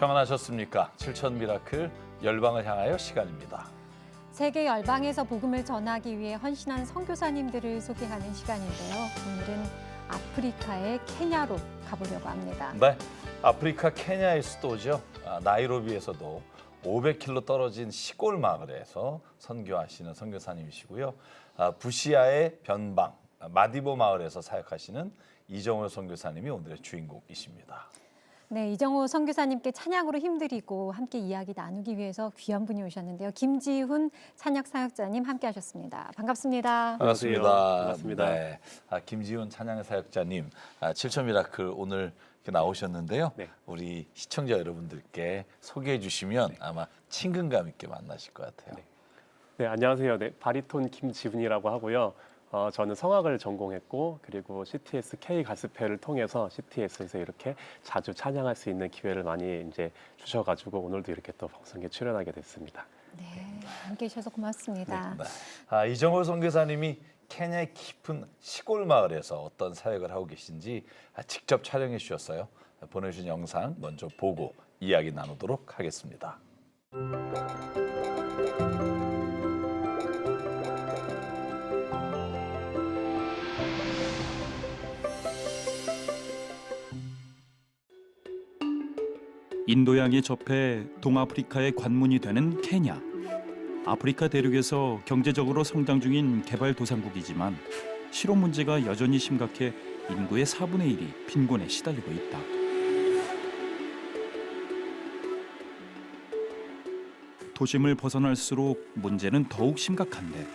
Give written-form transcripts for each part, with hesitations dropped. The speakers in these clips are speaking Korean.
평안하셨습니까? 7천 미라클 열방을 향하여 시간입니다. 세계 열방에서 복음을 전하기 위해 헌신한 선교사님들을 소개하는 시간인데요. 오늘은 아프리카의 케냐로 가보려고 합니다. 네, 아프리카 케냐의 수도죠. 나이로비에서도 500km 떨어진 시골 마을에서 선교하시는 선교사님이시고요. 부시아의 변방, 마디보 마을에서 사역하시는 이정호 선교사님이 오늘의 주인공이십니다. 네, 이정호 선교사님께 찬양으로 힘드리고 함께 이야기 나누기 위해서 귀한 분이 오셨는데요. 김지훈 찬양 사역자님 함께 하셨습니다. 반갑습니다. 반갑습니다. 반갑습니다. 네, 김지훈 찬양 사역자님, 7천 미라클 오늘 이렇게 나오셨는데요. 네. 우리 시청자 여러분들께 소개해 주시면 아마 친근감 있게 만나실 것 같아요. 네, 안녕하세요. 네, 바리톤 김지훈이라고 하고요. 저는 성악을 전공했고 그리고 CTS K 가스펠을 통해서 CTS에서 이렇게 자주 찬양할 수 있는 기회를 많이 이제 주셔가지고 오늘도 이렇게 또 방송에 출연하게 됐습니다. 네, 함께 해주셔서 고맙습니다. 네. 이정호 선교사님이 케냐의 깊은 시골 마을에서 어떤 사역을 하고 계신지 직접 촬영해 주셨어요. 보내주신 영상 먼저 보고 이야기 나누도록 하겠습니다. 인도양에 접해 동아프리카의 관문이 되는 케냐. 아프리카 대륙에서 경제적으로 성장 중인 개발도상국이지만 실업 문제가 여전히 심각해 인구의 4분의 1이 빈곤에 시달리고 있다. 도심을 벗어날수록 문제는 더욱 심각한데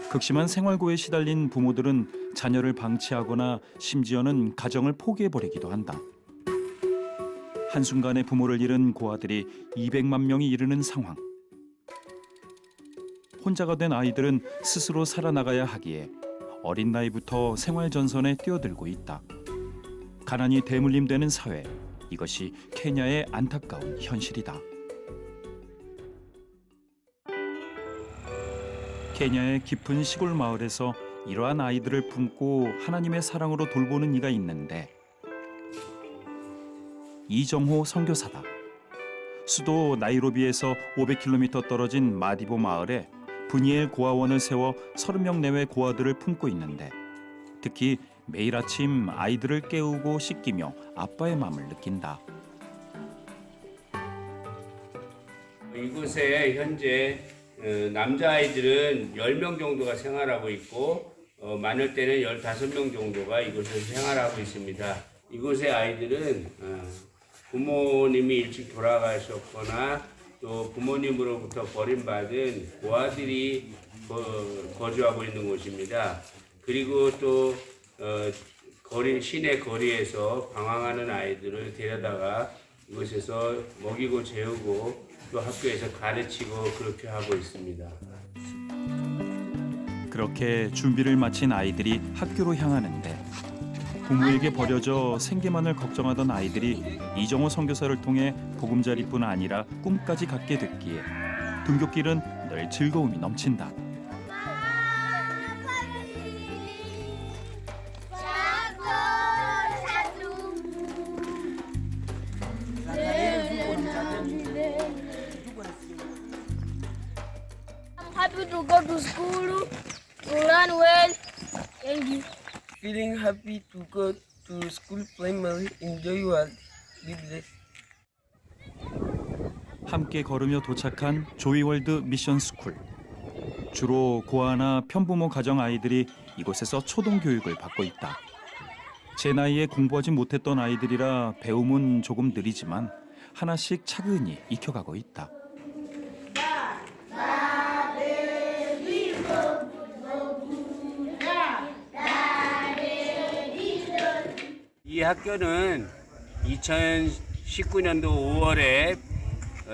극심한 생활고에 시달린 부모들은 자녀를 방치하거나 심지어는 가정을 포기해버리기도 한다. 한순간에 부모를 잃은 고아들이 200만 명이 이르는 상황. 혼자가 된 아이들은 스스로 살아나가야 하기에 어린 나이부터 생활 전선에 뛰어들고 있다. 가난이 대물림되는 사회, 이것이 케냐의 안타까운 현실이다. 케냐의 깊은 시골 마을에서 이러한 아이들을 품고 하나님의 사랑으로 돌보는 이가 있는데 이정호 선교사다. 수도 나이로비에서 500km 떨어진 마디보 마을에 브니엘 고아원을 세워 30명 내외 고아들을 품고 있는데 특히 매일 아침 아이들을 깨우고 씻기며 아빠의 마음을 느낀다. 이곳에 현재 남자아이들은 10명 정도가 생활하고 있고 많을 때는 15명 정도가 이곳에서 생활하고 있습니다. 이곳의 아이들은 부모님이 일찍 돌아가셨거나 또 부모님으로부터 버림받은 고아들이 거주하고 있는 곳입니다. 그리고 또 시내 거리에서 방황하는 아이들을 데려다가 이곳에서 먹이고 재우고 또 학교에서 가르치고 그렇게 하고 있습니다. 그렇게 준비를 마친 아이들이 학교로 향하는데 부모에게 버려져 생계만을 걱정하던 아이들이 이정호 선교사를 통해 보금자리뿐 아니라 꿈까지 갖게 됐기에 등굣길은 늘 즐거움이 넘친다. I'm happy to go to school, to learn well, and you. Feeling happy to go to school primary, enjoy your life. 함께 걸으며 도착한 조이월드 미션 스쿨. 주로 고아나 편부모 가정 아이들이 이곳에서 초등 교육을 받고 있다. 제 나이에 공부하지 못했던 아이들이라 배움은 조금 느리지만 하나씩 차근히 익혀가고 있다. 이 학교는 2019년도 5월에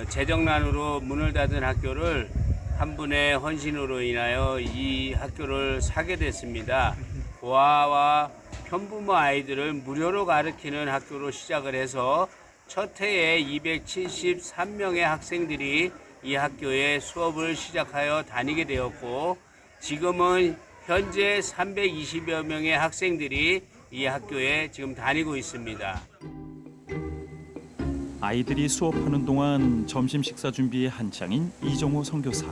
재정난으로 문을 닫은 학교를 한 분의 헌신으로 인하여 이 학교를 사게 됐습니다. 고아와 편부모 아이들을 무료로 가르치는 학교로 시작을 해서 첫 해에 273명의 학생들이 이 학교에 수업을 시작하여 다니게 되었고 지금은 현재 320여 명의 학생들이 이 학교에 지금 다니고 있습니다. 아이들이 수업하는 동안 점심 식사 준비에 한창인 이정호 선교사.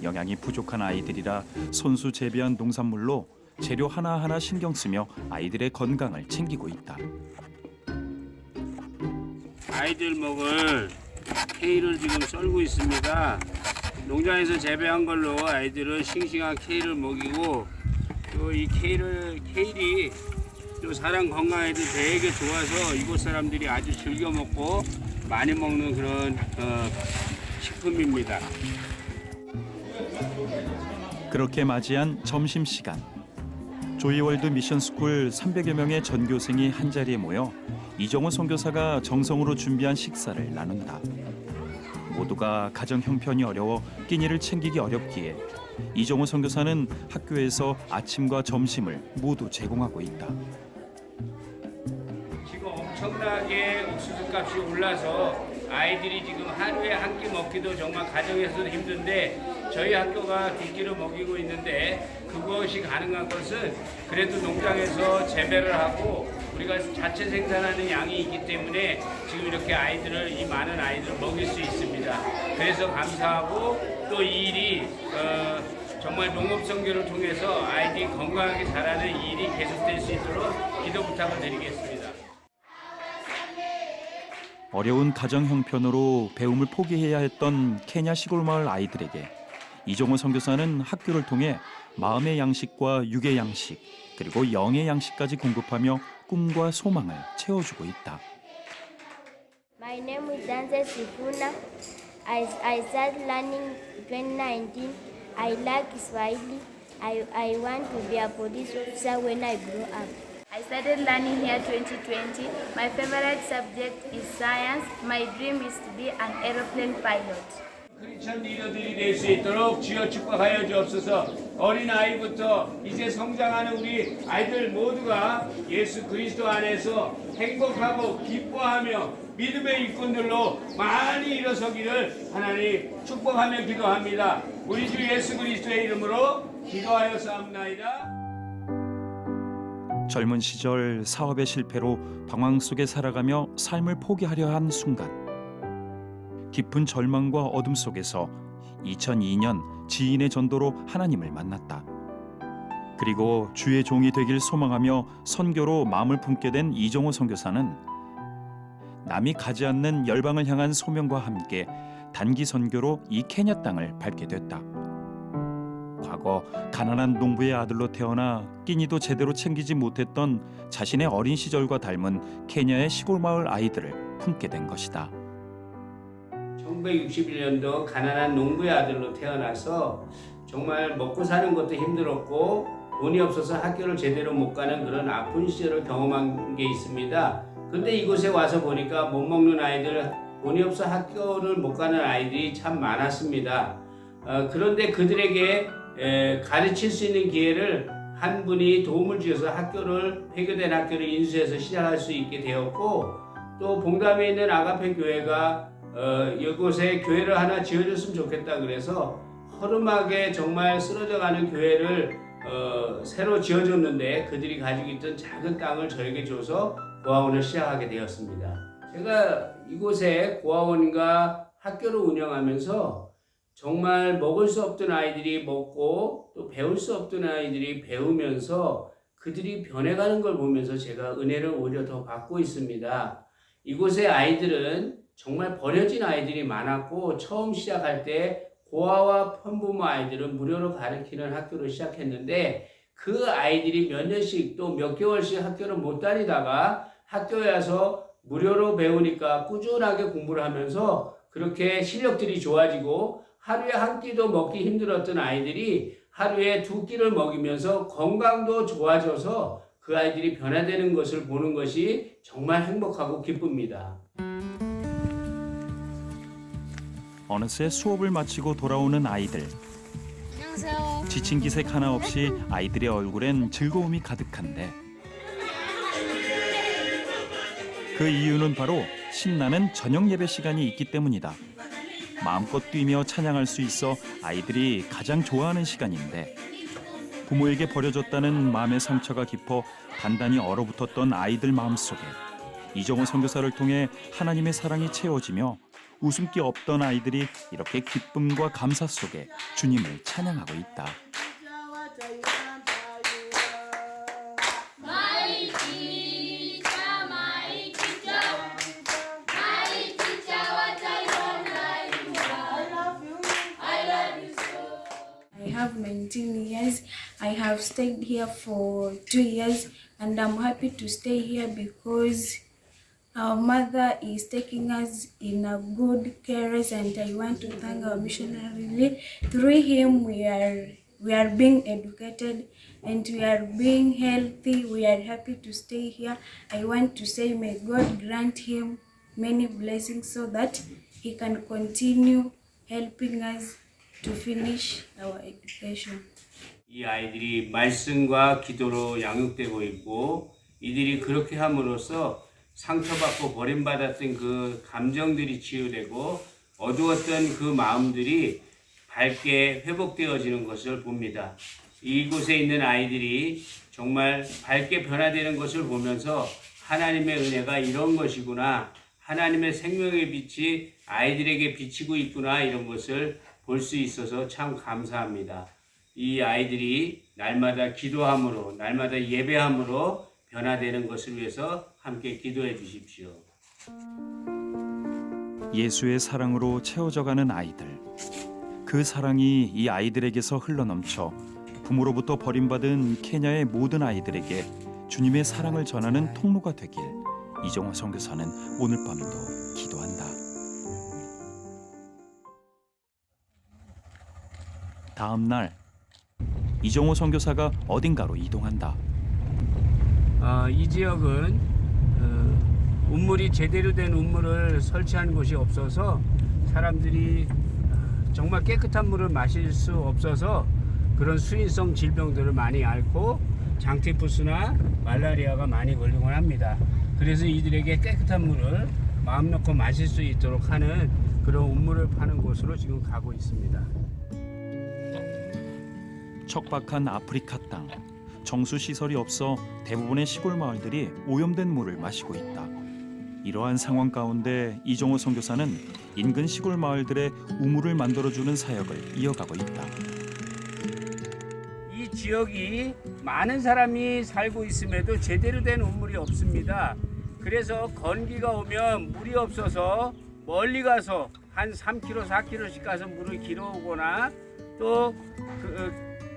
영양이 부족한 아이들이라 손수 재배한 농산물로 재료 하나하나 신경 쓰며 아이들의 건강을 챙기고 있다. 아이들 먹을 케일을 지금 썰고 있습니다. 농장에서 재배한 걸로 아이들은 싱싱한 케일을 먹이고 또 이 케일이 또 사람 건강에도 되게 좋아서 이곳 사람들이 아주 즐겨 먹고 많이 먹는 그런 식품입니다. 그렇게 맞이한 점심시간. 조이월드 미션스쿨 300여 명의 전교생이 한자리에 모여 이정호 선교사가 정성으로 준비한 식사를 나눈다. 모두가 가정 형편이 어려워 끼니를 챙기기 어렵기에 이정호 선교사는 학교에서 아침과 점심을 모두 제공하고 있다. 지금 엄청나게 옥수수 값이 올라서 아이들이 지금 하루에 한 끼 먹기도 정말 가정에서도 힘든데 저희 학교가 두 끼를 먹이고 있는데 그것이 가능한 것은 그래도 농장에서 재배를 하고 우리가 자체 생산하는 양이 있기 때문에 지금 이렇게 이 많은 아이들을 먹일 수 있습니다. 그래서 감사하고 또 이 일이 정말 농업선교를 통해서 아이들이 건강하게 자라는 이 일이 계속될 수 있도록 기도 부탁을 드리겠습니다. 어려운 가정 형편으로 배움을 포기해야 했던 케냐 시골 마을 아이들에게 이정호 선교사는 학교를 통해 마음의 양식과 육의 양식 그리고 영의 양식까지 공급하며 꿈과 소망을 채워주고 있다. My name is Danza Sifuna. I started learning 2019. I like Swahili. I want to be a police officer when I grow up. I started learning here 2020. My favorite subject is science. My dream is to be an aeroplane pilot. 크리스천 리더들이 될 수 있도록 주여 축복하여 주옵소서. 어린 아이부터 이제 성장하는 우리 아이들 모두가 예수 그리스도 안에서 행복하고 기뻐하며 믿음의 일꾼들로 많이 일어서기를 하나님 축복하며 기도합니다. 우리 주 예수 그리스도의 이름으로 기도하여 싸움나이다. 젊은 시절 사업의 실패로 방황 속에 살아가며 삶을 포기하려 한 순간 깊은 절망과 어둠 속에서 2002년 지인의 전도로 하나님을 만났다. 그리고 주의 종이 되길 소망하며 선교로 마음을 품게 된 이정호 선교사는 남이 가지 않는 열방을 향한 소명과 함께 단기 선교로 이 케냐 땅을 밟게 됐다. 과거 가난한 농부의 아들로 태어나 끼니도 제대로 챙기지 못했던 자신의 어린 시절과 닮은 케냐의 시골 마을 아이들을 품게 된 것이다. 1961년도 가난한 농부의 아들로 태어나서 정말 먹고 사는 것도 힘들었고 돈이 없어서 학교를 제대로 못 가는 그런 아픈 시절을 경험한 게 있습니다. 근데 이곳에 와서 보니까 못 먹는 아이들, 돈이 없어 학교를 못 가는 아이들이 참 많았습니다. 그런데 그들에게 가르칠 수 있는 기회를 한 분이 도움을 주셔서 폐교된 학교를 인수해서 시작할 수 있게 되었고 또 봉담에 있는 아가페 교회가 이곳에 교회를 하나 지어줬으면 좋겠다 그래서 허름하게 정말 쓰러져가는 교회를 새로 지어줬는데 그들이 가지고 있던 작은 땅을 저에게 줘서 고아원을 시작하게 되었습니다. 제가 이곳에 고아원과 학교를 운영하면서 정말 먹을 수 없던 아이들이 먹고 또 배울 수 없던 아이들이 배우면서 그들이 변해가는 걸 보면서 제가 은혜를 오히려 더 받고 있습니다. 이곳의 아이들은 정말 버려진 아이들이 많았고 처음 시작할 때 고아와 편부모 아이들은 무료로 가르치는 학교를 시작했는데 그 아이들이 몇 년씩 또 몇 개월씩 학교를 못 다니다가 학교에 와서 무료로 배우니까 꾸준하게 공부를 하면서 그렇게 실력들이 좋아지고 하루에 한 끼도 먹기 힘들었던 아이들이 하루에 두 끼를 먹이면서 건강도 좋아져서 그 아이들이 변화되는 것을 보는 것이 정말 행복하고 기쁩니다. 어느새 수업을 마치고 돌아오는 아이들. 안녕하세요. 지친 기색 하나 없이 아이들의 얼굴엔 즐거움이 가득한데 그 이유는 바로 신나는 저녁 예배 시간이 있기 때문이다. 마음껏 뛰며 찬양할 수 있어 아이들이 가장 좋아하는 시간인데 부모에게 버려졌다는 마음의 상처가 깊어 단단히 얼어붙었던 아이들 마음속에 이정호 선교사를 통해 하나님의 사랑이 채워지며 웃음기 없던 아이들이 이렇게 기쁨과 감사 속에 주님을 찬양하고 있다. I have 19 years. I have stayed here for 2 years and I'm happy to stay here because our mother is taking us in a good care and I want to thank our missionary. Through him we are being educated and we are being healthy. We are happy to stay here. I want to say may God grant him many blessings so that he can continue helping us to finish our education. 이 아이들이 말씀과 기도로 양육되고 있고 이들이 그렇게 함으로써 상처받고 버림받았던 그 감정들이 치유되고 어두웠던 그 마음들이 밝게 회복되어지는 것을 봅니다. 이곳에 있는 아이들이 정말 밝게 변화되는 것을 보면서 하나님의 은혜가 이런 것이구나, 하나님의 생명의 빛이 아이들에게 비치고 있구나, 이런 것을 볼 수 있어서 참 감사합니다. 이 아이들이 날마다 기도함으로, 날마다 예배함으로 변화되는 것을 위해서 함께 기도해 주십시오. 예수의 사랑으로 채워져가는 아이들. 그 사랑이 이 아이들에게서 흘러넘쳐 부모로부터 버림받은 케냐의 모든 아이들에게 주님의 사랑을 전하는 통로가 되길 이정호 선교사는 오늘 밤도 기도한다. 다음 날 이정호 선교사가 어딘가로 이동한다. 이 지역은 운물이 제대로 된 운물을 설치한 곳이 없어서 사람들이 정말 깨끗한 물을 마실 수 없어서 그런 수인성 질병들을 많이 앓고 장티푸스나 말라리아가 많이 걸리곤 합니다. 그래서 이들에게 깨끗한 물을 마음 놓고 마실 수 있도록 하는 그런 운물을 파는 곳으로 지금 가고 있습니다. 척박한 아프리카 땅, 정수 시설이 없어 대부분의 시골 마을들이 오염된 물을 마시고 있다. 이러한 상황 가운데 이정호 선교사는 인근 시골 마을들의 우물을 만들어주는 사역을 이어가고 있다. 이 지역이 많은 사람이 살고 있음에도 제대로 된 우물이 없습니다. 그래서 건기가 오면 물이 없어서 멀리 가서 한 3km, 4km씩 가서 물을 길어오거나 또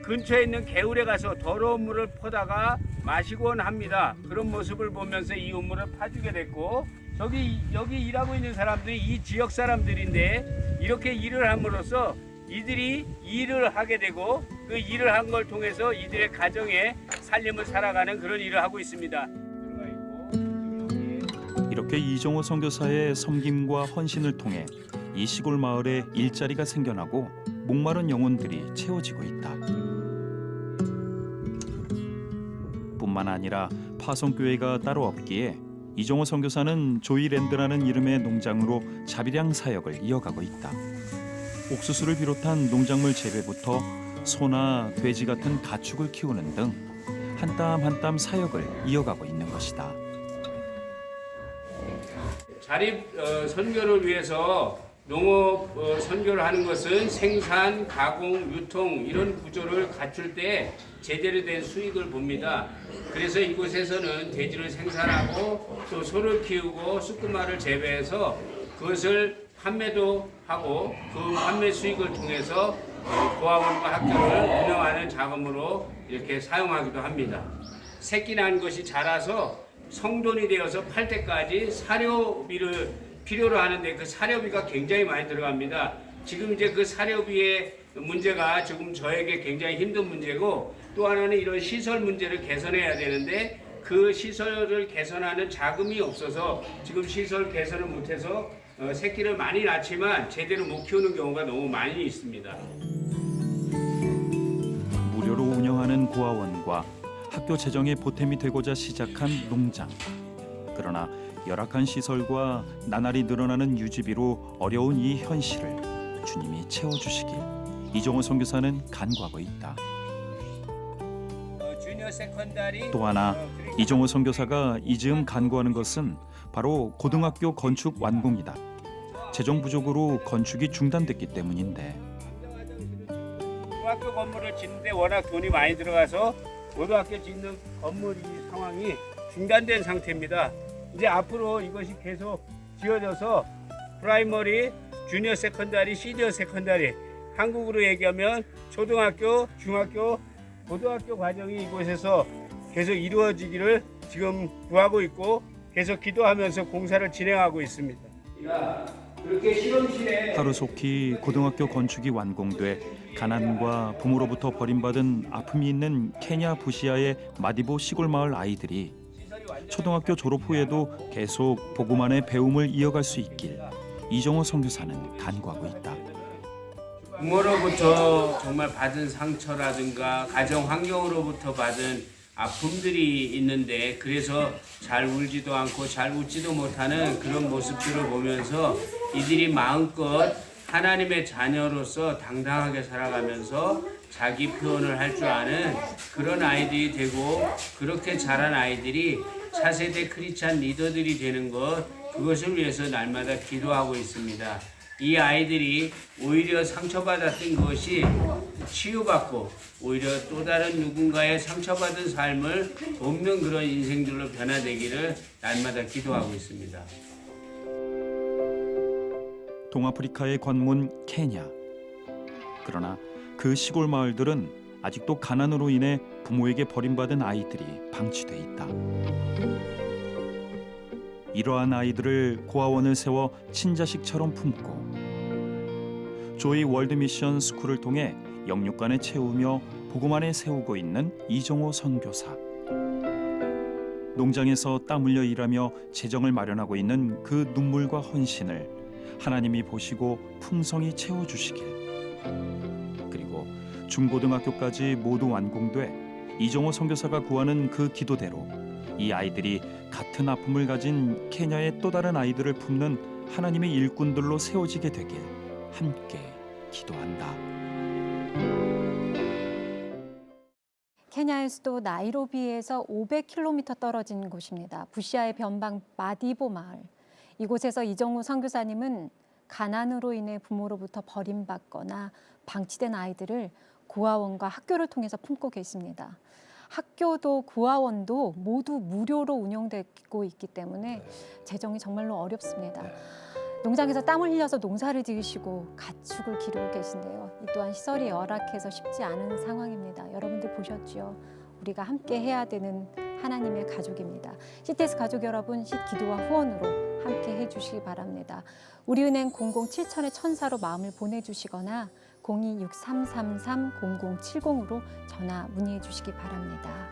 근처에 있는 개울에 가서 더러운 물을 퍼다가 마시곤 합니다. 그런 모습을 보면서 이 우물을 파주게 됐고, 여기 일하고 있는 사람들이 이 지역 사람들인데 이렇게 일을 함으로써 이들이 일을 하게 되고 그 일을 한 걸 통해서 이들의 가정의 살림을 살아가는 그런 일을 하고 있습니다. 이렇게 이정호 선교사의 섬김과 헌신을 통해 이 시골 마을에 일자리가 생겨나고 목마른 영혼들이 채워지고 있다. 뿐만 아니라 파송교회가 따로 없기에 이정호 선교사는 조이랜드라는 이름의 농장으로 자비량 사역을 이어가고 있다. 옥수수를 비롯한 농작물 재배부터 소나 돼지 같은 가축을 키우는 등 한 땀 한 땀 사역을 이어가고 있는 것이다. 자립 선교를 위해서 농업 선교를 하는 것은 생산, 가공, 유통 이런 구조를 갖출 때 제대로 된 수익을 봅니다. 그래서 이곳에서는 돼지를 생산하고 또 소를 키우고 쑥구마를 재배해서 그것을 판매도 하고 그 판매 수익을 통해서 고아원과 학교를 운영하는 자금으로 이렇게 사용하기도 합니다. 새끼 난 것이 자라서 성돈이 되어서 팔 때까지 사료비를 필요로 하는데 그 사료비가 굉장히 많이 들어갑니다. 지금 이제 그 사료비의 문제가 지금 저에게 굉장히 힘든 문제고, 또 하나는 이런 시설 문제를 개선해야 되는데 그 시설을 개선하는 자금이 없어서 지금 시설 개선을 못해서 새끼를 많이 낳지만 제대로 못 키우는 경우가 너무 많이 있습니다. 무료로 운영하는 고아원과 학교 재정에 보탬이 되고자 시작한 농장. 그러나 열악한 시설과 나날이 늘어나는 유지비로 어려운 이 현실을 주님이 채워주시길 이정호 선교사는 간구하고 있다. 주년 주니어 세컨다리. 또 하나 이정호 선교사가 이 즈음 간구하는 것은 바로 고등학교 건축 완공이다. 재정 부족으로 건축이 중단됐기 때문인데 중학교 건물을 짓는데 워낙 돈이 많이 들어가서 고등학교 짓는 건물 이 상황이 중단된 상태입니다. 이제 앞으로 이것이 계속 지어져서 프라이머리, 주니어 세컨다리, 시니어 세컨다리, 한국으로 얘기하면 초등학교, 중학교, 고등학교 과정이 이곳에서 계속 이루어지기를 지금 구하고 있고 계속 기도하면서 공사를 진행하고 있습니다. 그렇게 실험실에 하루속히 고등학교 건축이 완공돼 가난과 부모로부터 버림받은 아픔이 있는 케냐 부시아의 마디보 시골 마을 아이들이 초등학교 졸업 후에도 계속 복음안의 배움을 이어갈 수 있길 이정호 선교사는 간구하고 있다. 부모로부터 정말 받은 상처라든가 가정 환경으로부터 받은 아픔들이 있는데 그래서 잘 울지도 않고 잘 웃지도 못하는 그런 모습들을 보면서 이들이 마음껏 하나님의 자녀로서 당당하게 살아가면서 자기 표현을 할 줄 아는 그런 아이들이 되고 그렇게 자란 아이들이 차세대 크리스찬 리더들이 되는 것 그것을 위해서 날마다 기도하고 있습니다. 이 아이들이 오히려 상처받았던 것이 치유받고 오히려 또 다른 누군가의 상처받은 삶을 돕는 그런 인생들로 변화되기를 날마다 기도하고 있습니다. 동아프리카의 관문 케냐. 그러나 그 시골 마을들은 아직도 가난으로 인해 부모에게 버림받은 아이들이 방치돼 있다. 이러한 아이들을 고아원을 세워 친자식처럼 품고 조이 월드미션 스쿨을 통해 영육간에 채우며 복음 안에 세우고 있는 이정호 선교사. 농장에서 땀 흘려 일하며 재정을 마련하고 있는 그 눈물과 헌신을 하나님이 보시고 풍성히 채워주시길. 그리고 중고등학교까지 모두 완공돼 이정호 선교사가 구하는 그 기도대로 이 아이들이 같은 아픔을 가진 케냐의 또 다른 아이들을 품는 하나님의 일꾼들로 세워지게 되길 함께 기도한다. 케냐의 수도 나이로비에서 500km 떨어진 곳입니다. 부시아의 변방 마디보 마을. 이곳에서 이정호 선교사님은 가난으로 인해 부모로부터 버림받거나 방치된 아이들을 고아원과 학교를 통해서 품고 계십니다. 학교도 고아원도 모두 무료로 운영되고 있기 때문에 재정이 정말로 어렵습니다. 농장에서 땀을 흘려서 농사를 지으시고 가축을 기르고 계신데요. 이 또한 시설이 열악해서 쉽지 않은 상황입니다. 여러분들 보셨죠? 우리가 함께 해야 되는 하나님의 가족입니다. CTS 가족 여러분, 기도와 후원으로 함께 해주시기 바랍니다. 우리은행 007천의 천사로 마음을 보내주시거나 0263330070으로 전화 문의해 주시기 바랍니다.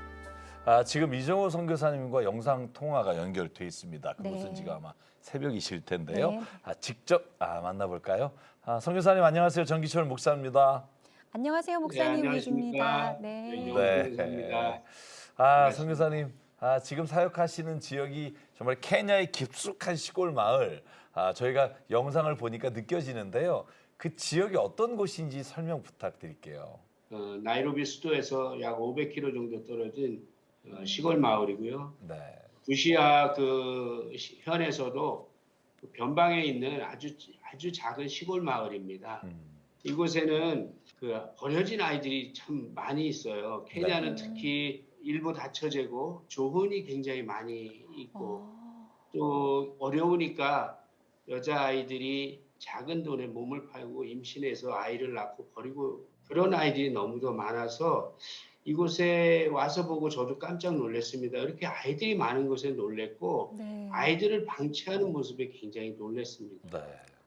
지금 이정호 선교사님과 영상 통화가 연결돼 있습니다. 그곳은 네. 지금 아마 새벽이실 텐데요. 네. 직접 만나볼까요? 선교사님 안녕하세요. 정기철 목사입니다. 안녕하세요, 목사님. 안녕하십니까. 네. 감사합니다. 선교사님, 지금 사역하시는 지역이 정말 케냐의 깊숙한 시골 마을. 저희가 영상을 보니까 느껴지는데요. 그 지역이 어떤 곳인지 설명 부탁드릴게요. 나이로비 수도에서 약 500km 정도 떨어진 시골 마을이고요. 네. 부시아 그 현에서도 그 변방에 있는 아주 작은 시골 마을입니다. 이곳에는 그 버려진 아이들이 참 많이 있어요. 케냐는 특히 일부 다처제고 조혼이 굉장히 많이 있고 또 어려우니까 여자아이들이 작은 돈에 몸을 팔고 임신해서 아이를 낳고 버리고 그런 아이들이 너무도 많아서 이곳에 와서 보고 저도 깜짝 놀랐습니다. 이렇게 아이들이 많은 것에 놀랐고 네. 아이들을 방치하는 모습에 굉장히 놀랐습니다. 네.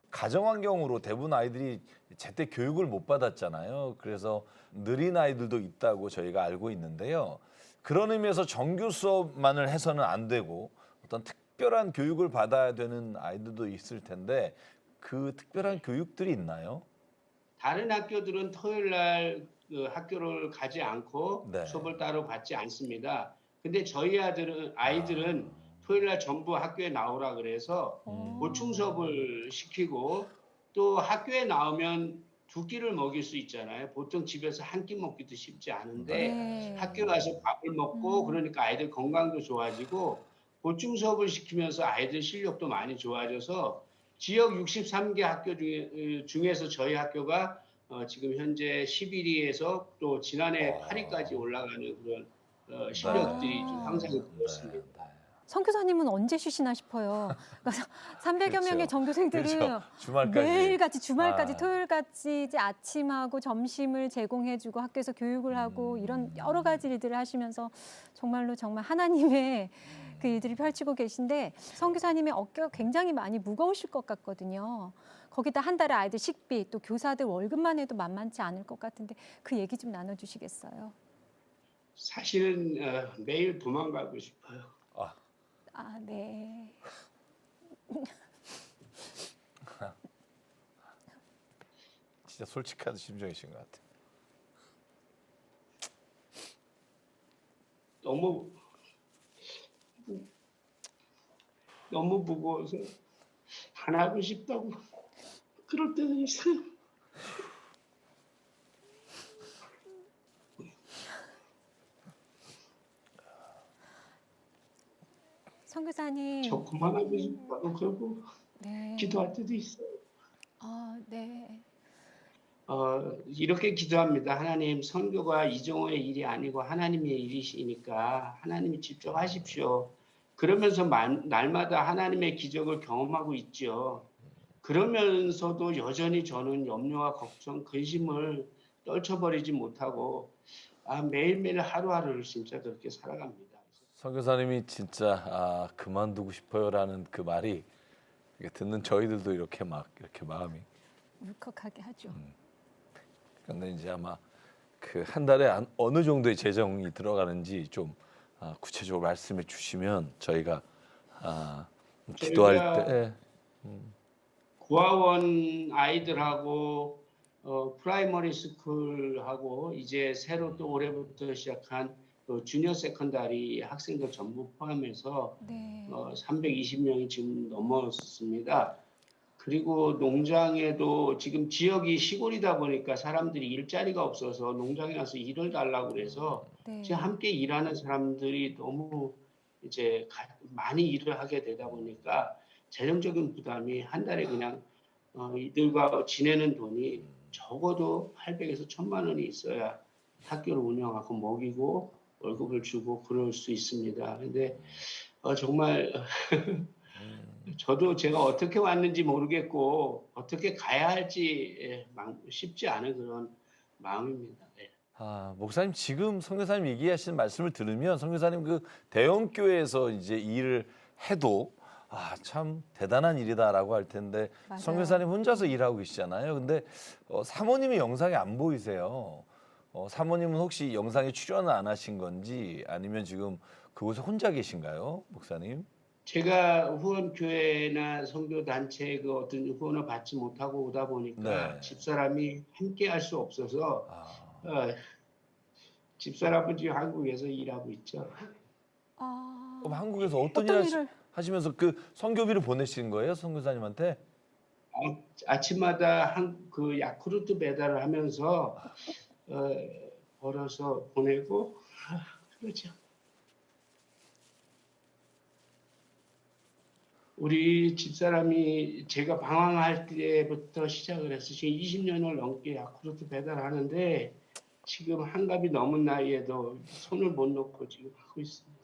가정 환경으로 대부분 아이들이 제때 교육을 못 받았잖아요. 그래서 느린 아이들도 있다고 저희가 알고 있는데요. 그런 의미에서 정규 수업만을 해서는 안 되고 어떤 특별한 교육을 받아야 되는 아이들도 있을 텐데 그 특별한 교육들이 있나요? 다른 학교들은 토요일 날 그 학교를 가지 않고 네. 수업을 따로 받지 않습니다. 근데 저희 아이들은 토요일 날 전부 학교에 나오라 그래서 보충 수업을 시키고 또 학교에 나오면 두 끼를 먹일 수 있잖아요. 보통 집에서 한 끼 먹기도 쉽지 않은데 네. 학교 가서 밥을 먹고 그러니까 아이들 건강도 좋아지고 보충 수업을 시키면서 아이들 실력도 많이 좋아져서 지역 63개 학교 중에서 저희 학교가 지금 현재 11위에서 또 지난해 8위까지 올라가는 그런 실력들이 좀 향상이 되었습니다. 선교사님은 언제 쉬시나 싶어요. 그러니까 300여 그렇죠. 명의 전교생들을 그렇죠. 주말까지. 매일같이 주말까지 아. 토요일같이 이제 아침하고 점심을 제공해주고 학교에서 교육을 하고 이런 여러 가지 일들을 하시면서 정말 하나님의 그 일들을 펼치고 계신데 선교사님의 어깨가 굉장히 많이 무거우실 것 같거든요. 거기다 한 달에 아이들 식비 또 교사들 월급만 해도 만만치 않을 것 같은데 그 얘기 좀 나눠주시겠어요? 사실은 매일 도망가고 싶어요. 아, 네. 진짜 솔직한 심정이신 것 같아요. 너무 무거워서 안 하고 싶다고 그럴 때도 있어요. 선교사님. 저 그만하고 싶다고 그러고 네. 기도할 때도 있어요. 아, 네. 이렇게 기도합니다. 하나님, 선교가 이종호의 일이 아니고 하나님의 일이시니까 하나님이 직접 하십시오. 그러면서 날마다 하나님의 기적을 경험하고 있죠. 그러면서도 여전히 저는 염려와 걱정, 근심을 떨쳐버리지 못하고 매일매일 하루하루를 진짜 그렇게 살아갑니다. 선교사님이 진짜 그만두고 싶어요라는 그 말이 듣는 저희들도 이렇게 마음이. 울컥하게 하죠. 근데 이제 아마 그 한 달에 어느 정도의 재정이 들어가는지 좀 구체적으로 말씀해 주시면 저희가 기도할 때 고아원 아이들하고 프라이머리 스쿨하고 이제 새로 또 올해부터 시작한 주니어 세컨다리 학생들 전부 포함해서 네. 320명이 지금 넘었습니다. 그리고 농장에도 지금 지역이 시골이다 보니까 사람들이 일자리가 없어서 농장에 가서 일을 달라고 그래서 네. 지금 함께 일하는 사람들이 너무 이제 많이 일을 하게 되다 보니까 재정적인 부담이 한 달에 그냥 이들과 지내는 돈이 적어도 800에서 1000만 원이 있어야 학교를 운영하고 먹이고 월급을 주고 그럴 수 있습니다. 근데 정말 저도 제가 어떻게 왔는지 모르겠고 어떻게 가야 할지 쉽지 않은 그런 마음입니다. 네. 목사님 지금 선교사님 얘기하시는 말씀을 들으면 선교사님 그 대형 교회에서 이제 일을 해도 참 대단한 일이다라고 할 텐데 맞아요. 선교사님 혼자서 일하고 계시잖아요. 근데 사모님이 영상에 안 보이세요. 사모님은 혹시 영상에 출연을 안 하신 건지 아니면 지금 그곳에 혼자 계신가요, 목사님? 제가 후원교회나 선교단체 그 어떤 후원을 받지 못하고 오다 보니까 네. 집사람이 함께 할 수 없어서 집사람은 지금 한국에서 일하고 있죠. 그럼 한국에서 어떤 일을 하시면서 그 선교비를 보내신 거예요, 선교사님한테? 아침마다 그 야쿠르트 배달을 하면서 벌어서 보내고 그러죠. 우리 집사람이 제가 방황할 때부터 시작을 해서 지금 20년을 넘게 야쿠르트 배달하는데 지금 한갑이 넘은 나이에도 손을 못 놓고 지금 하고 있습니다.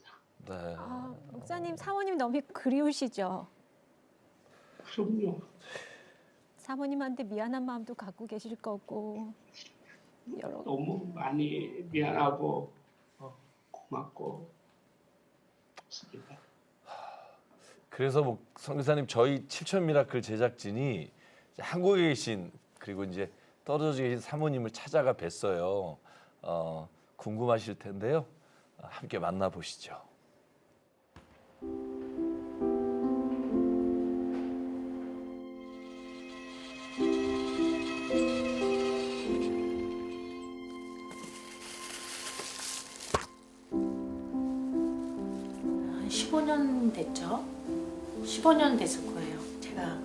네. 목사님 사모님 너무 그리우시죠? 그럼요. 사모님한테 미안한 마음도 갖고 계실 거고 너무 많이 미안하고 고맙고 그렇습니다. 그래서 선교사님 저희 7천 미라클 제작진이 한국에 계신 그리고 이제 떨어져 계신 사모님을 찾아가 뵀어요. 궁금하실 텐데요. 함께 만나보시죠. 한 15년 됐죠? 15년 됐을 거예요. 제가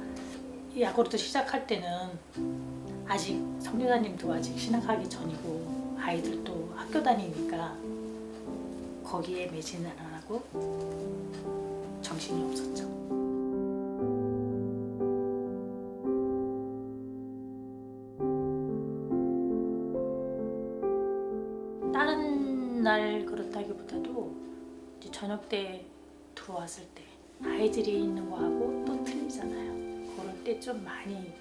이 야구르트 시작할 때는 아직 선교사님도 아직 신학하기 전이고 아이들도 학교 다니니까 거기에 매진을 안 하고 정신이 없었죠. 다른 날 그렇다기보다도 이제 저녁 때 들어왔을 때 아이들이 있는 거하고 또 틀리잖아요. 그럴 때 좀 많이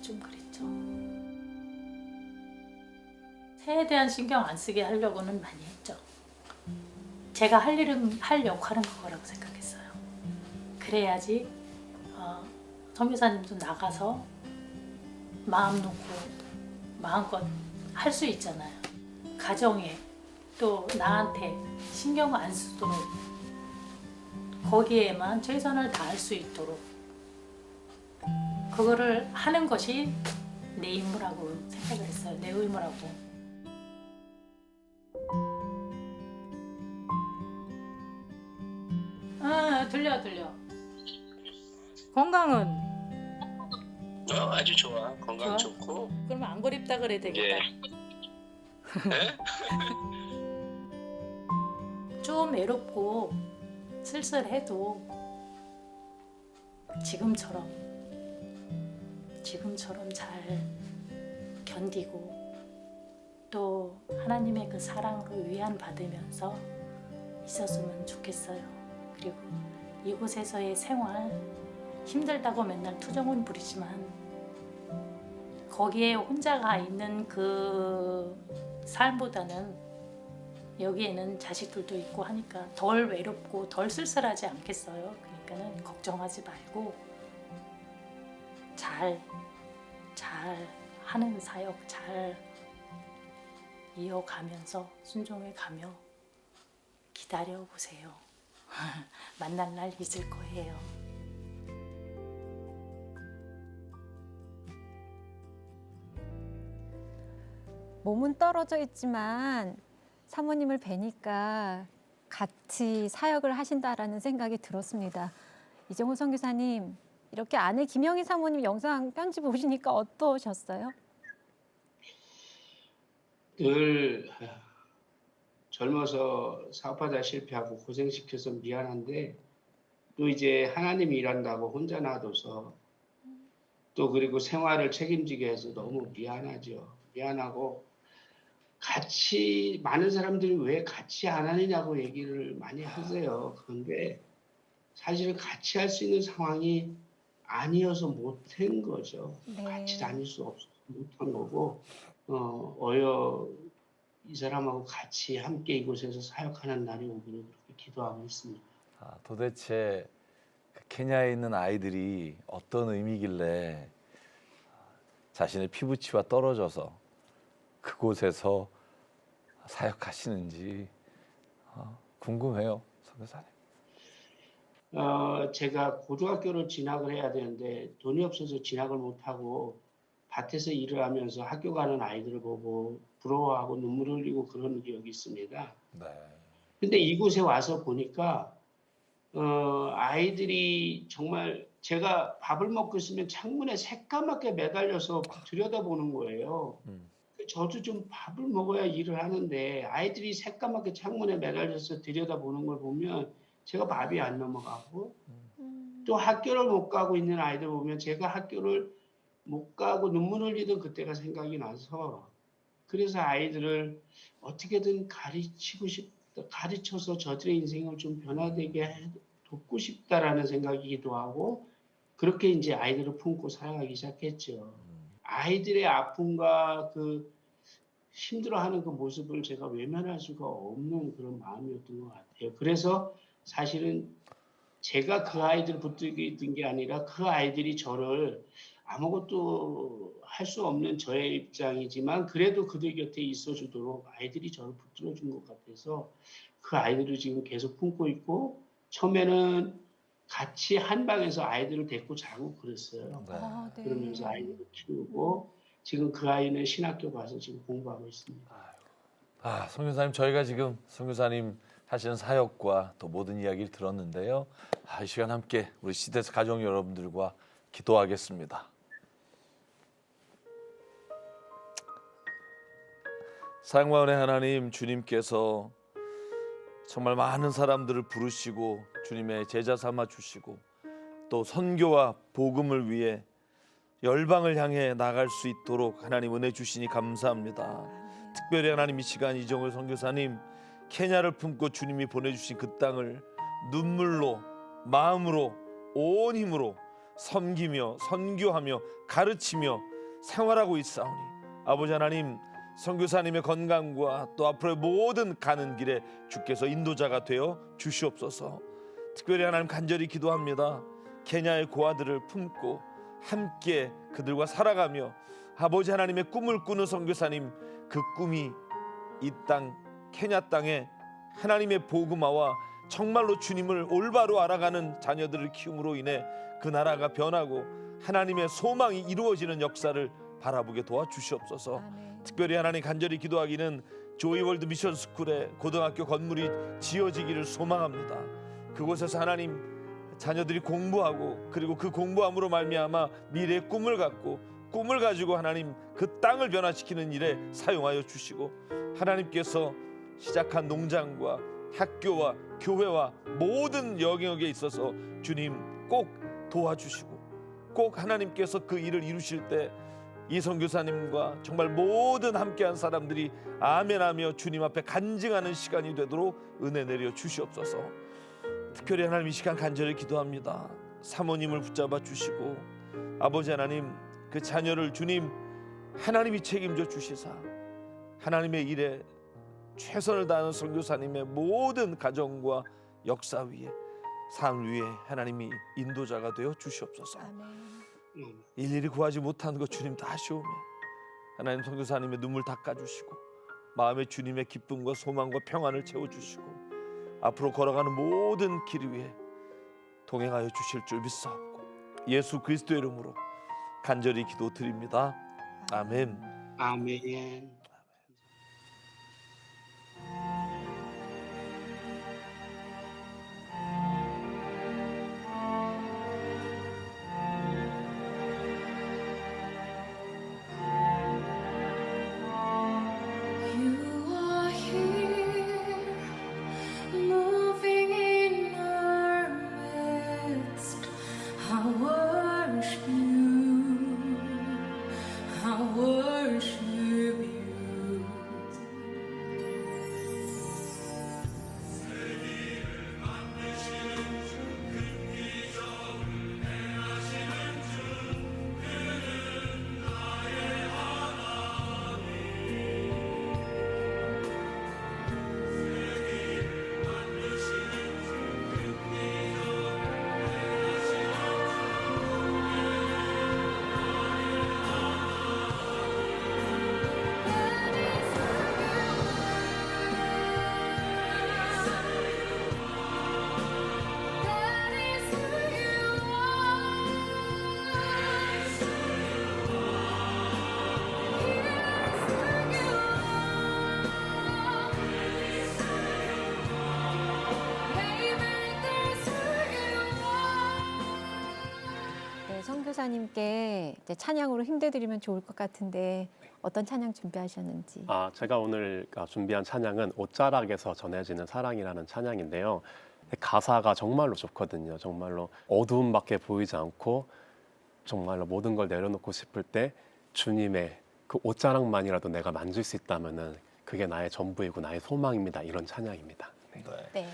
좀 그랬죠. 새에 대한 신경 안 쓰게 하려고는 많이 했죠. 제가 할 일은 할 역할은 그거라고 생각했어요. 그래야지 선교사님도 나가서 마음 놓고 마음껏 할 수 있잖아요. 가정에 또 나한테 신경 안 쓰도록 거기에만 최선을 다할 수 있도록 그거를 하는 것이 내 임무라고 생각을 했어요. 내 의무라고. 들려. 건강은? 아주 좋아. 건강 좋아? 좋고. 그러면 안 그립다 그래야 되겠다. 좀 외롭고 쓸쓸해도 지금처럼 잘 견디고 또 하나님의 그 사랑으로 위안 받으면서 있었으면 좋겠어요. 그리고 이곳에서의 생활 힘들다고 맨날 투정은 부리지만 거기에 혼자가 있는 그 삶보다는 여기에는 자식들도 있고 하니까 덜 외롭고 덜 쓸쓸하지 않겠어요. 그러니까는 걱정하지 말고 잘 하는 사역 잘 이어가면서 순종해가며 기다려보세요. 만날 날 있을 거예요. 몸은 떨어져 있지만 사모님을 뵈니까 같이 사역을 하신다라는 생각이 들었습니다. 이정호 선교사님, 이렇게 아내 김영희 사모님 영상 편지 보시니까 어떠셨어요? 늘 젊어서 사업하다 실패하고 고생시켜서 미안한데 또 이제 하나님이 일한다고 혼자 놔둬서 또 그리고 생활을 책임지게 해서 너무 미안하죠. 미안하고 같이 많은 사람들이 왜 같이 안 하느냐고 얘기를 많이 하세요. 그런데 사실은 같이 할 수 있는 상황이 아니어서 못한 거죠. 네. 같이 다닐 수 없어서 못한 거고 이 사람하고 같이 함께 이곳에서 사역하는 날이 오기를 그렇게 기도하고 있습니다. 도대체 그 케냐에 있는 아이들이 어떤 의미길래 자신의 피부치와 떨어져서 그곳에서 사역하시는지 궁금해요, 선교사님. 제가 고등학교를 진학을 해야 되는데 돈이 없어서 진학을 못하고 밭에서 일을 하면서 학교 가는 아이들을 보고 부러워하고 눈물을 흘리고 그런 기억이 있습니다. 네. 근데 이곳에 와서 보니까 아이들이 정말 제가 밥을 먹고 있으면 창문에 새까맣게 매달려서 들여다보는 거예요. 저도 좀 밥을 먹어야 일을 하는데 아이들이 새까맣게 창문에 매달려서 들여다보는 걸 보면 제가 밥이 안 넘어가고 또 학교를 못 가고 있는 아이들 보면 제가 학교를 못 가고 눈물 흘리던 그때가 생각이 나서 그래서 아이들을 어떻게든 가르쳐서 저들의 인생을 좀 변화되게 돕고 싶다라는 생각이기도 하고 그렇게 이제 아이들을 품고 살아가기 시작했죠. 아이들의 아픔과 그 힘들어하는 그 모습을 제가 외면할 수가 없는 그런 마음이었던 것 같아요. 그래서 사실은 제가 그 아이들을 붙들게 게 아니라 그 아이들이 저를 아무것도 할 수 없는 저의 입장이지만 그래도 그들 곁에 있어주도록 아이들이 저를 붙들어준 것 같아서 그 아이들을 지금 계속 품고 있고 처음에는 같이 한 방에서 아이들을 데리고 자고 그랬어요. 네. 그러면서 아이들을 키우고 지금 그 아이는 신학교 가서 지금 공부하고 있습니다. 선교사님, 저희가 지금 선교사님 하시는 사역과 또 모든 이야기를 들었는데요. 이 시간 함께 우리 CTS 가족 여러분들과 기도하겠습니다. 사랑과 은혜 하나님, 주님께서 정말 많은 사람들을 부르시고 주님의 제자 삼아 주시고 또 선교와 복음을 위해 열방을 향해 나갈 수 있도록 하나님 은혜 주시니 감사합니다. 특별히 하나님 이 시간 이정을 선교사님 케냐를 품고 주님이 보내주신 그 땅을 눈물로 마음으로 온 힘으로 섬기며 선교하며 가르치며 생활하고 있사오니 아버지 하나님 선교사님의 건강과 또 앞으로의 모든 가는 길에 주께서 인도자가 되어 주시옵소서. 특별히 하나님 간절히 기도합니다. 케냐의 고아들을 품고 함께 그들과 살아가며 아버지 하나님의 꿈을 꾸는 선교사님 그 꿈이 이 땅 케냐 땅에 하나님의 복음화와 정말로 주님을 올바로 알아가는 자녀들을 키움으로 인해 그 나라가 변하고 하나님의 소망이 이루어지는 역사를 바라보게 도와주시옵소서. 아멘. 특별히 하나님 간절히 기도하기는 조이월드 미션스쿨의 고등학교 건물이 지어지기를 소망합니다. 그곳에서 하나님 자녀들이 공부하고 그리고 그 공부함으로 말미암아 미래의 꿈을 갖고 꿈을 가지고 하나님 그 땅을 변화시키는 일에 사용하여 주시고 하나님께서 시작한 농장과 학교와 교회와 모든 영역에 있어서 주님 꼭 도와주시고 꼭 하나님께서 그 일을 이루실 때 이 선교사님과 정말 모든 함께한 사람들이 아멘하며 주님 앞에 간증하는 시간이 되도록 은혜 내려 주시옵소서. 특별히 하나님 이 시간 간절히 기도합니다. 사모님을 붙잡아 주시고 아버지 하나님 그 자녀를 주님 하나님이 책임져 주시사 하나님의 일에 최선을 다하는 선교사님의 모든 가정과 역사 위에 삶 위에 하나님이 인도자가 되어 주시옵소서. 아멘. 일일이 구하지 못하는 것 주님 다 아시오매 하나님 선교사님의 눈물 닦아주시고 마음에 주님의 기쁨과 소망과 평안을 채워주시고 앞으로 걸어가는 모든 길 위에 동행하여 주실 줄 믿사옵고 예수 그리스도의 이름으로 간절히 기도드립니다. 아멘. 아멘. 선교사님께 이제 찬양으로 힘내드리면 좋을 것 같은데 어떤 찬양 준비하셨는지. 제가 오늘 준비한 찬양은 옷자락에서 전해지는 사랑이라는 찬양인데요. 가사가 정말로 좋거든요. 정말로 어두움밖에 보이지 않고 정말로 모든 걸 내려놓고 싶을 때 주님의 그 옷자락만이라도 내가 만질 수 있다면은 그게 나의 전부이고 나의 소망입니다. 이런 찬양입니다. 네.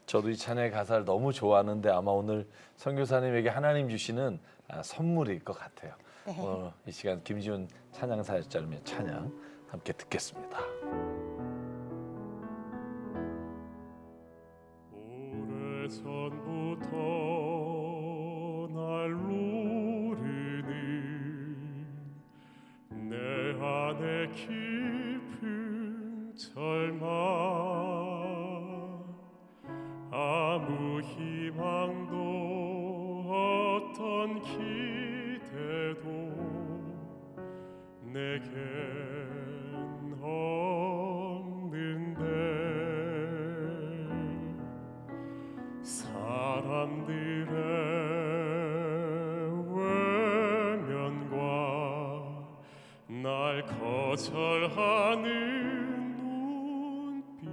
저도 이 찬양의 가사를 너무 좋아하는데 아마 오늘 선교사님에게 하나님 주시는 선물일 것 같아요. 네. 이 시간 김지훈 찬양사역자님의 찬양 함께 듣겠습니다. 오래전부터 날 노르는 내 안에 깊은 절망 아무 희망도 어떤 기대도 내겐 없는데 사람들의 표절하는 눈빛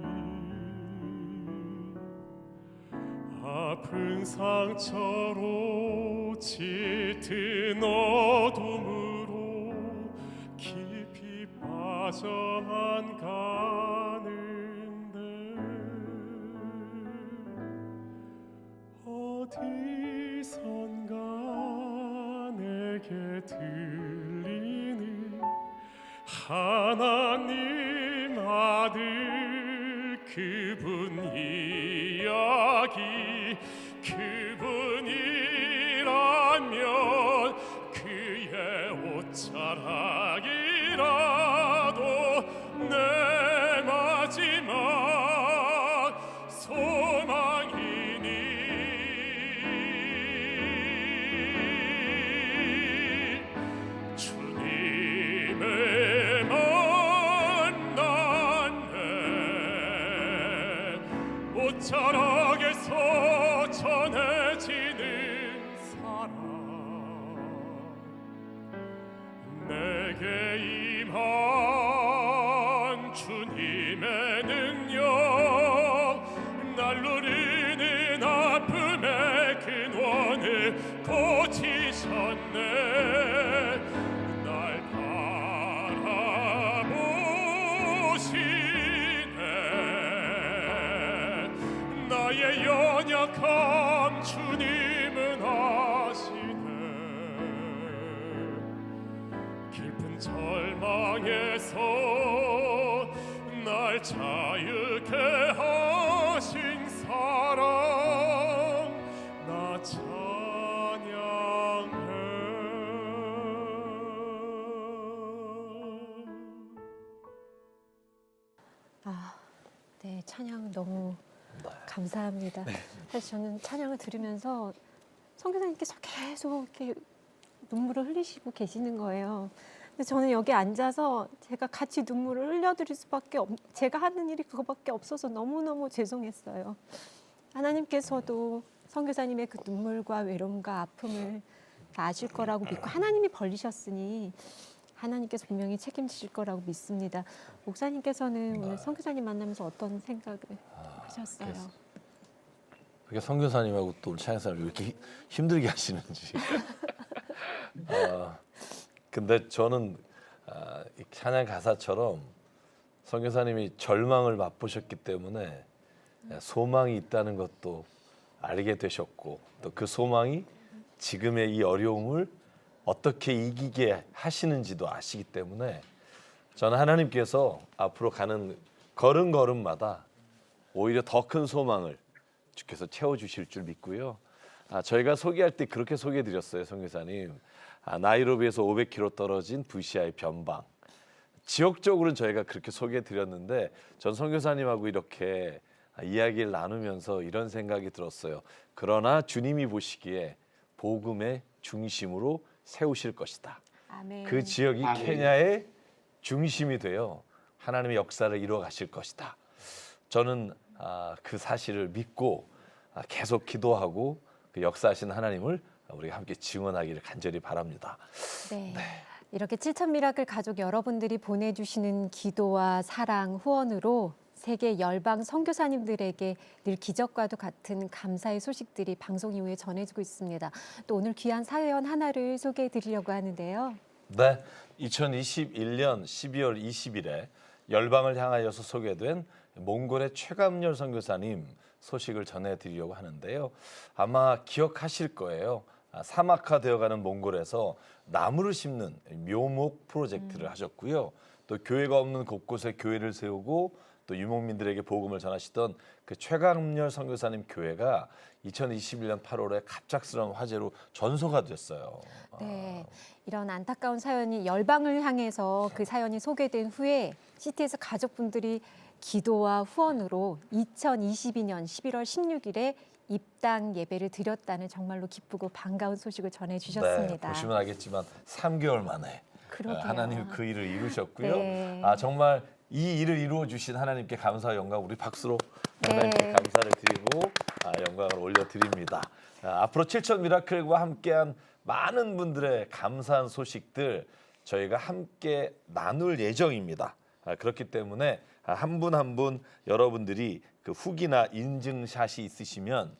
아픈 상처로 짙은 어둠으로 깊이 빠져만 가는데 어디선가 내게 들리는 하나님 아들 그분 이야기 그분이라면 그의 옷자락이라도 내 마지막 소망이니 주님을 만났네 옷자락에서 전해지는 사랑 내게 임한 주님의 능력 날 누르는 아픔의 근원을 고치셨네 날 바라보시네 나의 연약함 주님은 아시네 깊은 절망에서 날 자유케 하신 사랑 나 찬양해 네, 찬양 너무 감사합니다. 사실 저는 찬양을 들으면서 선교사님께서 계속 이렇게 눈물을 흘리시고 계시는 거예요. 근데 저는 여기 앉아서 제가 같이 눈물을 흘려드릴 수밖에 제가 하는 일이 그거밖에 없어서 너무너무 죄송했어요. 하나님께서도 선교사님의 그 눈물과 외로움과 아픔을 다 아실 거라고 믿고 하나님이 벌리셨으니 하나님께서 분명히 책임지실 거라고 믿습니다. 목사님께서는 오늘 선교사님 만나면서 어떤 생각을 하셨어요? 그게 선교사님하고 또 찬양사를 왜 이렇게 힘들게 하시는지. 근데 저는 이 찬양 가사처럼 선교사님이 절망을 맛보셨기 때문에 소망이 있다는 것도 알게 되셨고 또 그 소망이 지금의 이 어려움을 어떻게 이기게 하시는지도 아시기 때문에 저는 하나님께서 앞으로 가는 걸음걸음마다 오히려 더 큰 소망을 주께서 채워주실 줄 믿고요. 저희가 소개할 때 그렇게 소개해드렸어요, 선교사님. 나이로비에서 500km 떨어진 부시아의 변방. 지역적으로는 저희가 그렇게 소개해드렸는데 전 선교사님하고 이렇게 이야기를 나누면서 이런 생각이 들었어요. 그러나 주님이 보시기에 복음의 중심으로 세우실 것이다. 아멘. 그 지역이 케냐의 중심이 되어 하나님의 역사를 이루어 가실 것이다. 저는 그 사실을 믿고 계속 기도하고 그 역사하신 하나님을 우리가 함께 증언하기를 간절히 바랍니다. 네. 이렇게 7천 미라클 가족 여러분들이 보내주시는 기도와 사랑, 후원으로 세계 열방 선교사님들에게 늘 기적과도 같은 감사의 소식들이 방송 이후에 전해지고 있습니다. 또 오늘 귀한 사연 하나를 소개해 드리려고 하는데요. 네, 2021년 12월 20일에 열방을 향하여서 소개된 몽골의 최감열 선교사님 소식을 전해드리려고 하는데요. 아마 기억하실 거예요. 사막화되어가는 몽골에서 나무를 심는 묘목 프로젝트를 하셨고요. 또 교회가 없는 곳곳에 교회를 세우고 또 유목민들에게 복음을 전하시던 그 최감열 선교사님 교회가 2021년 8월에 갑작스러운 화재로 전소가 됐어요. 네, 이런 안타까운 사연이 열방을 향해서 그 사연이 소개된 후에 CTS 가족분들이 기도와 후원으로 2022년 11월 16일에 입당 예배를 드렸다는 정말로 기쁘고 반가운 소식을 전해주셨습니다. 네, 보시면 알겠지만 3개월 만에 그러게요. 하나님 그 일을 이루셨고요. 네. 정말 이 일을 이루어 주신 하나님께 감사와 영광 우리 박수로 하나님께 감사를 드리고 영광을 올려드립니다. 앞으로 7천 미라클과 함께한 많은 분들의 감사한 소식들 저희가 함께 나눌 예정입니다. 그렇기 때문에 한 분 한 분 여러분들이 그 후기나 인증샷이 있으시면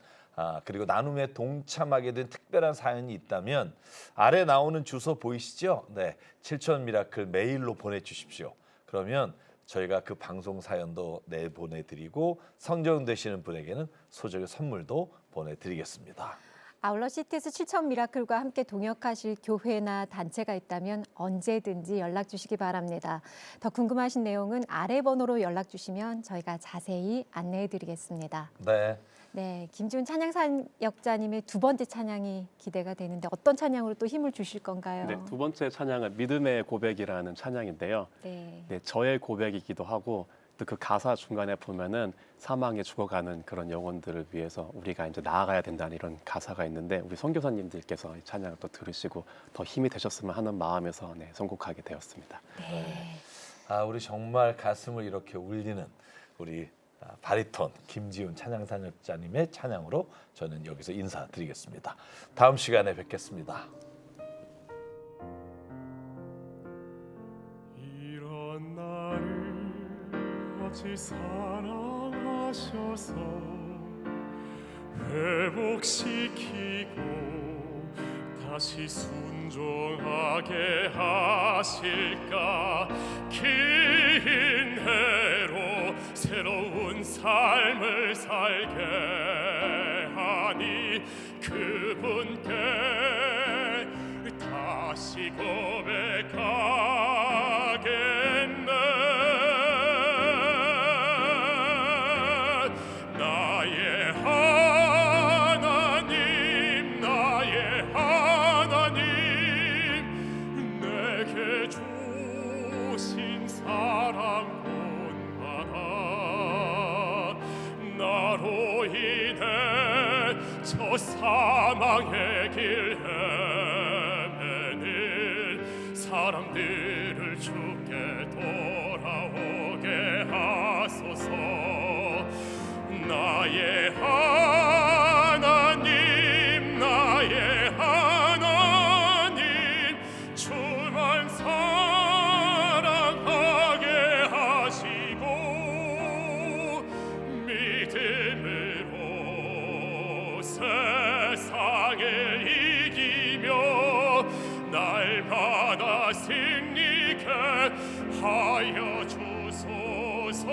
그리고 나눔에 동참하게 된 특별한 사연이 있다면 아래 나오는 주소 보이시죠? 네, 7천 미라클 메일로 보내주십시오. 그러면 저희가 그 방송 사연도 내보내드리고 선정되시는 분에게는 소정의 선물도 보내드리겠습니다. 아울러 CTS 7천 미라클과 함께 동역하실 교회나 단체가 있다면 언제든지 연락 주시기 바랍니다. 더 궁금하신 내용은 아래 번호로 연락 주시면 저희가 자세히 안내해 드리겠습니다. 네. 네, 김지훈 찬양사역자님의 두 번째 찬양이 기대가 되는데 어떤 찬양으로 또 힘을 주실 건가요? 네, 두 번째 찬양은 믿음의 고백이라는 찬양인데요. 네. 네, 저의 고백이기도 하고 또 그 가사 중간에 보면은 사망에 죽어가는 그런 영혼들을 위해서 우리가 이제 나아가야 된다는 이런 가사가 있는데 우리 선교사님들께서 이 찬양을 또 들으시고 더 힘이 되셨으면 하는 마음에서 네, 선곡하게 되었습니다. 네. 우리 정말 가슴을 이렇게 울리는 우리 바리톤 김지훈 찬양사역자님의 찬양으로 저는 여기서 인사드리겠습니다. 다음 시간에 뵙겠습니다. 이런 나를 어찌 사랑하셔서 회복시키고 다시 순종하게 하실까. 긴 해로 새로운 삶을 살게 하니 그분께 다시 고백하겠네. 나의 하나님, 나의 하나님, 내게 주신 사랑 본받아. 나로 인해 저 사망의 길 헤매는 사람들을 주께 돌아오게 하소서. 나의 하나님, 나의 하나님, 주만 사랑하게 하시고 믿음으로 세상을 이기며 날마다 승리케 하여 주소서.